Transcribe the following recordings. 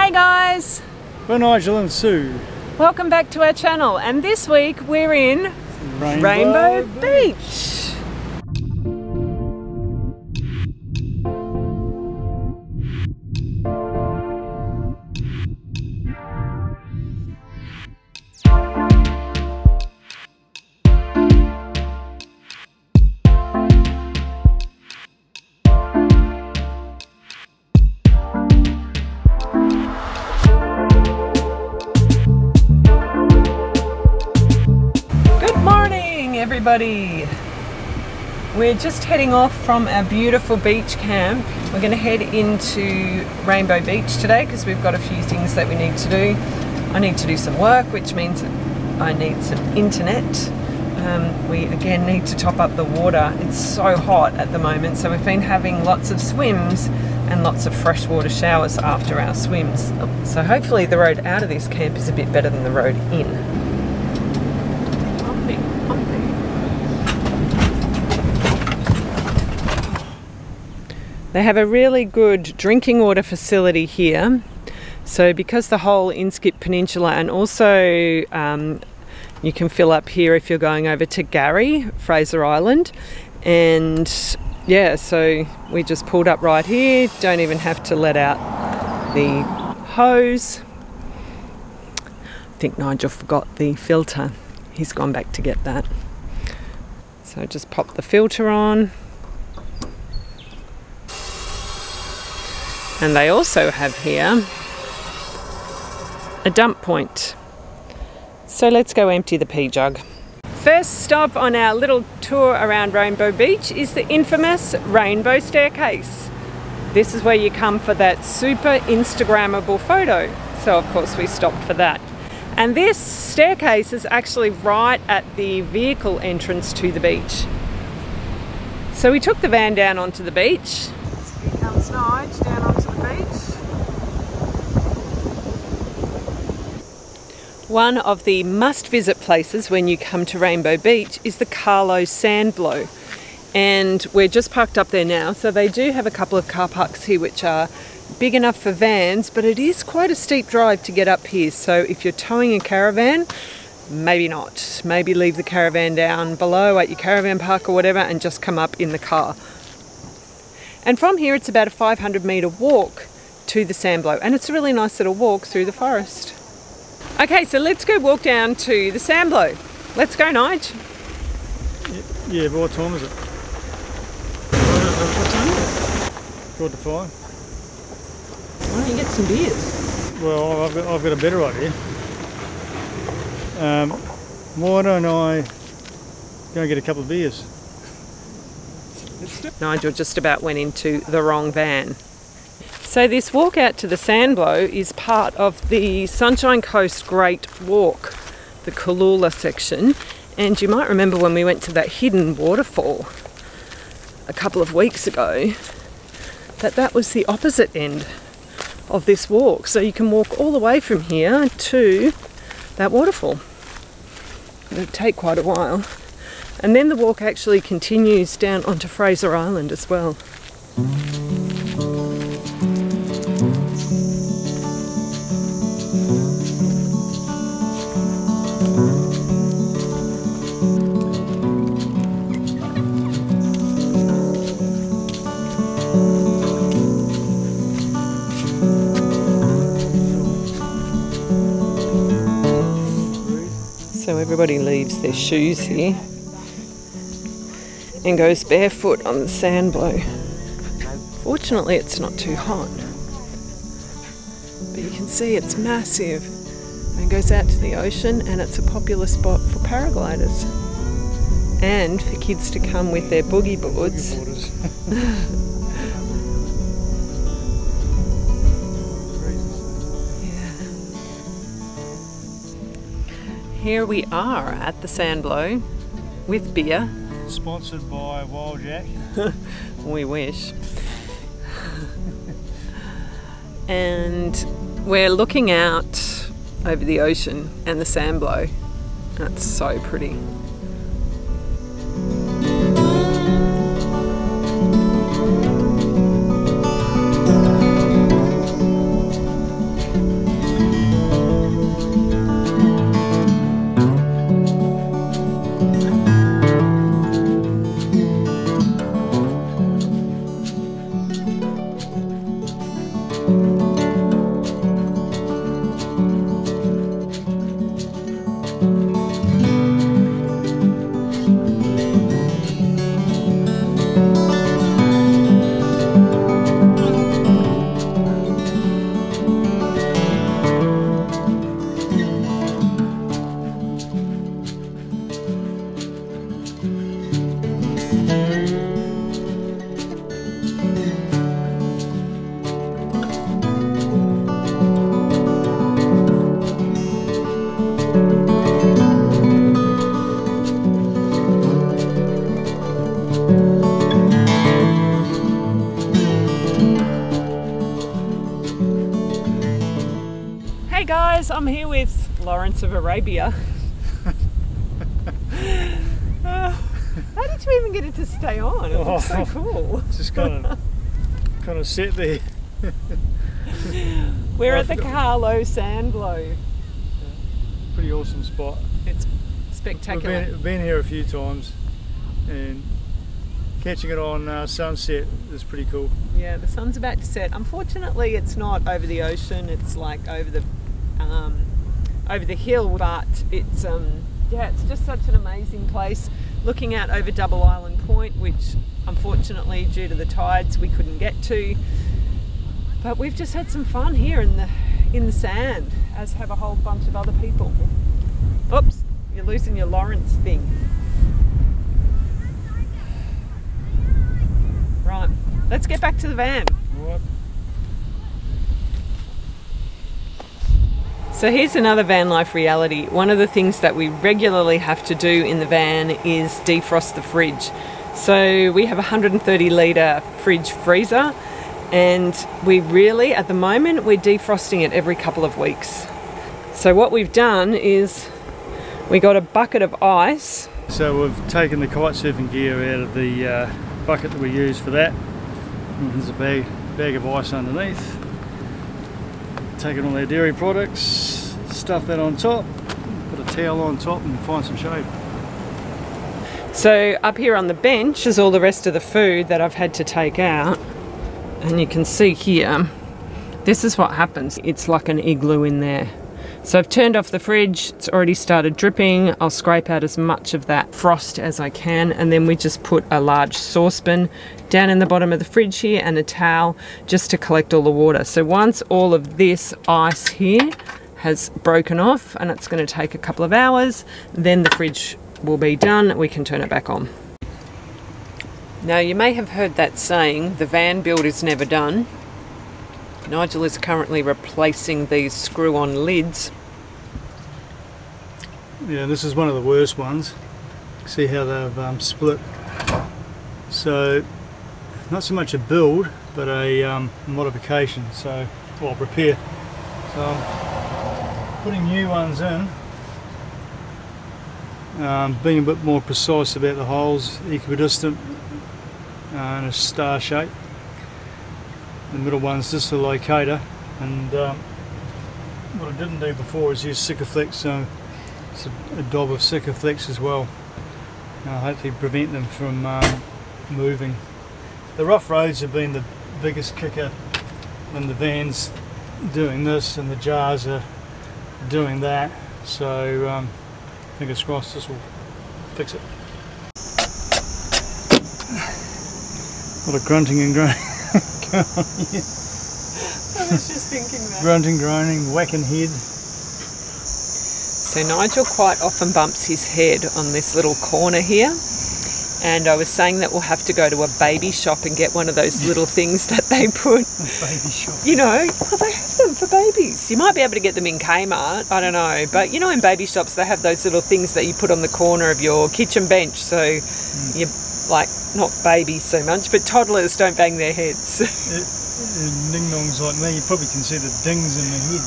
Hey guys! We're Nigel and Sue. Welcome back to our channel, and this week we're in Rainbow Beach. Everybody, we're just heading off from our beautiful beach camp. We're going to head into Rainbow Beach today because we've got a few things that we need to do. I need to do some work, which means I need some internet. We again need to top up the water. It's so hot at the moment, so we've been having lots of swims and lots of freshwater showers after our swims. So hopefully the road out of this camp is a bit better than the road in. They have a really good drinking water facility here. So because the whole Inskip Peninsula, and also you can fill up here if you're going over to Garry, Fraser Island. And yeah, so we just pulled up right here. Don't even have to let out the hose. I think Nigel forgot the filter. He's gone back to get that. So just pop the filter on. And they also have here a dump point. So let's go empty the pea jug. First stop on our little tour around Rainbow Beach is the infamous Rainbow Staircase. This is where you come for that super Instagrammable photo. So of course we stopped for that. And this staircase is actually right at the vehicle entrance to the beach. So we took the van down onto the beach. Here comes Nige down onto the beach. One of the must-visit places when you come to Rainbow Beach is the Carlo Sandblow. And we're just parked up there now, so they do have a couple of car parks here which are big enough for vans, but it is quite a steep drive to get up here. So if you're towing a caravan, maybe not. Maybe leave the caravan down below at your caravan park or whatever and just come up in the car. And from here it's about a 500-metre walk to the Sandblow, and it's a really nice little walk through the forest. Okay, so let's go walk down to the Sandblow. Let's go, Nige. Yeah, but what time is it? What time is it? 4 to 5. Why don't you get some beers? Well, I've got a better idea. Why don't I go and get a couple of beers? Nigel just about went into the wrong van. So this walk out to the Sandblow is part of the Sunshine Coast Great Walk, the Cooloola section. And you might remember when we went to that hidden waterfall a couple of weeks ago, that was the opposite end of this walk. So you can walk all the way from here to that waterfall. It'll take quite a while. And then the walk actually continues down onto Fraser Island as well. So everybody leaves their shoes here and goes barefoot on the Sandblow. Fortunately it's not too hot, but you can see it's massive and goes out to the ocean, and it's a popular spot for paragliders and for kids to come with their boogie boards. Here we are at the Sandblow with beer. Sponsored by Wild Jack. We wish. And we're looking out over the ocean and the Sandblow. That's so pretty. Hey guys, I'm here with Lawrence of Arabia. How did you even get it to stay on? It looks so cool. Just kind of set there. We're at the Carlo Sandblow. Yeah, pretty awesome spot. It's spectacular. We've been here a few times, and catching it on sunset is pretty cool. Yeah, the sun's about to set. Unfortunately, it's not over the ocean. It's like over the hill, but it's yeah, it's just such an amazing place. Looking out over Double Island Point, which unfortunately due to the tides we couldn't get to. But we've just had some fun here in the sand, as have a whole bunch of other people. Oops, you're losing your Lawrence thing. Right, let's get back to the van. What? So here's another van life reality. One of the things that we regularly have to do in the van is defrost the fridge. So we have a 130 litre fridge freezer, and we really, at the moment, we're defrosting it every couple of weeks. So what we've done is we got a bucket of ice. So we've taken the kite surfing gear out of the bucket that we use for that. And there's a bag of ice underneath. Taking all our dairy products, stuff that on top, put a towel on top and find some shade. So up here on the bench is all the rest of the food that I've had to take out. And you can see here, this is what happens. It's like an igloo in there. So I've turned off the fridge, it's already started dripping. I'll scrape out as much of that frost as I can, and then we just put a large saucepan down in the bottom of the fridge here and a towel just to collect all the water. So once all of this ice here has broken off, and it's going to take a couple of hours, then the fridge will be done, we can turn it back on. Now you may have heard that saying, the van build is never done. Nigel is currently replacing these screw-on lids. Yeah, this is one of the worst ones. See how they've split. So, not so much a build, but a modification, or repair. So I'm putting new ones in, being a bit more precise about the holes, equidistant, and a star shape. The middle one's just a locator, and what I didn't do before is use Sikaflex, so it's a dob of Sikaflex as well. Hopefully prevent them from moving. The rough roads have been the biggest kicker when the van's doing this and the jars are doing that, so fingers crossed this will fix it. A lot of grunting and groaning. I was just thinking that. Grunting, groaning, whacking head. So Nigel quite often bumps his head on this little corner here, and I was saying that we'll have to go to a baby shop and get one of those little things that they put. A baby shop. You know, well, they have them for babies. You might be able to get them in Kmart, I don't know, but you know, in baby shops they have those little things that you put on the corner of your kitchen bench, so you like, not babies so much, but toddlers don't bang their heads. Ning-nongs like me, you probably can see the dings in my head.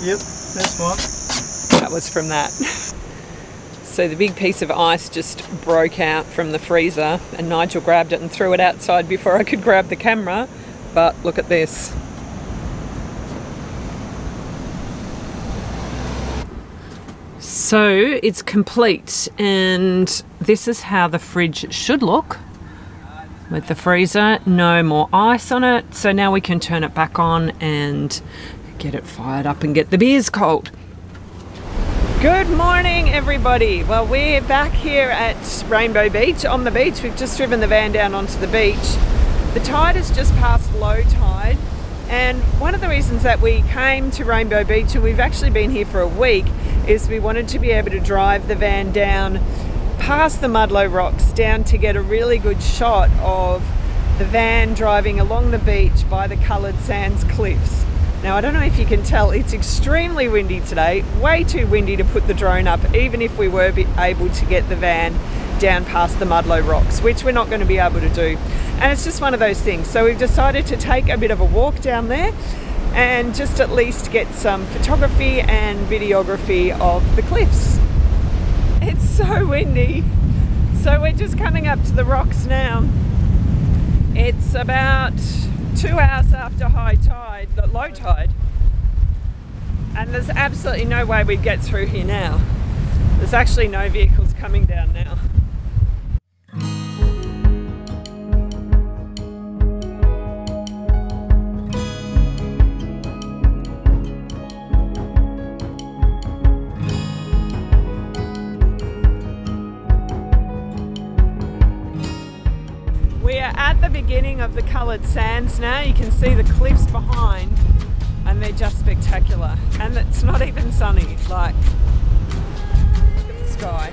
Yep, that's one. That was from that. So the big piece of ice just broke out from the freezer, and Nigel grabbed it and threw it outside before I could grab the camera. But look at this. So it's complete, and this is how the fridge should look with the freezer. No more ice on it, so now we can turn it back on and get it fired up and get the beers cold. Good morning everybody. Well, we're back here at Rainbow Beach, on the beach. We've just driven the van down onto the beach. The tide has just passed low tide, and one of the reasons that we came to Rainbow Beach, and we've actually been here for a week, is we wanted to be able to drive the van down past the Mudlow Rocks down to get a really good shot of the van driving along the beach by the coloured sands cliffs. Now I don't know if you can tell, it's extremely windy today, way too windy to put the drone up even if we were able to get the van down past the Mudlow Rocks, which we're not going to be able to do. And it's just one of those things. So we've decided to take a bit of a walk down there and just at least get some photography and videography of the cliffs. It's so windy. So we're just coming up to the rocks now. It's about 2 hours after high tide, the low tide, and there's absolutely no way we'd get through here now. There's actually no vehicles coming down now. We are at the beginning of the coloured sands now. You can see the cliffs behind and they're just spectacular. And it's not even sunny, like, look at the sky.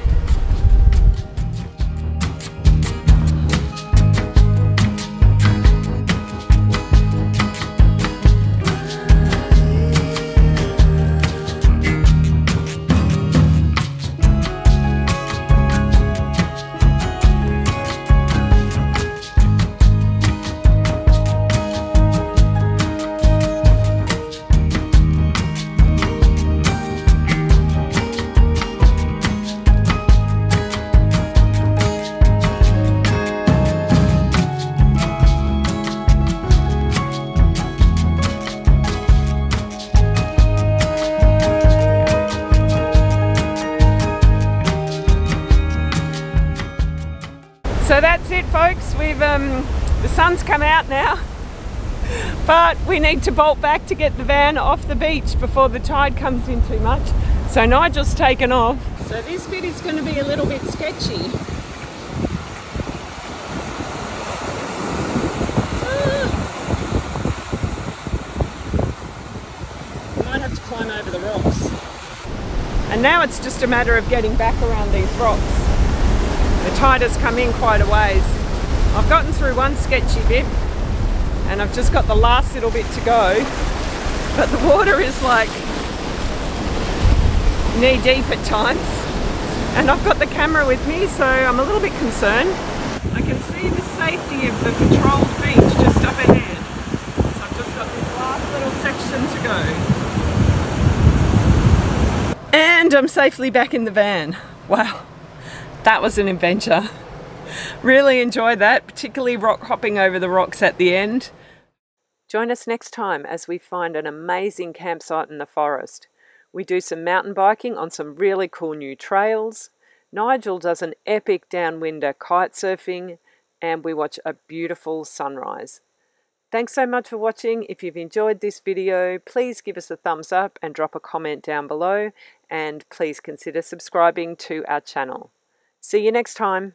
So that's it, folks. We've the sun's come out now, but we need to bolt back to get the van off the beach before the tide comes in too much. So Nigel's taken off. So this bit is going to be a little bit sketchy. Might have to climb over the rocks. And now it's just a matter of getting back around these rocks. The tide has come in quite a ways. I've gotten through one sketchy bit and I've just got the last little bit to go, but the water is like knee deep at times, and I've got the camera with me, so I'm a little bit concerned. I can see the safety of the patrolled beach just up ahead, so I've just got this last little section to go. And I'm safely back in the van. Wow. That was an adventure. Really enjoyed that, particularly rock hopping over the rocks at the end. Join us next time as we find an amazing campsite in the forest. We do some mountain biking on some really cool new trails. Nigel does an epic downwinder kite surfing, and we watch a beautiful sunrise. Thanks so much for watching. If you've enjoyed this video, please give us a thumbs up and drop a comment down below, and please consider subscribing to our channel. See you next time.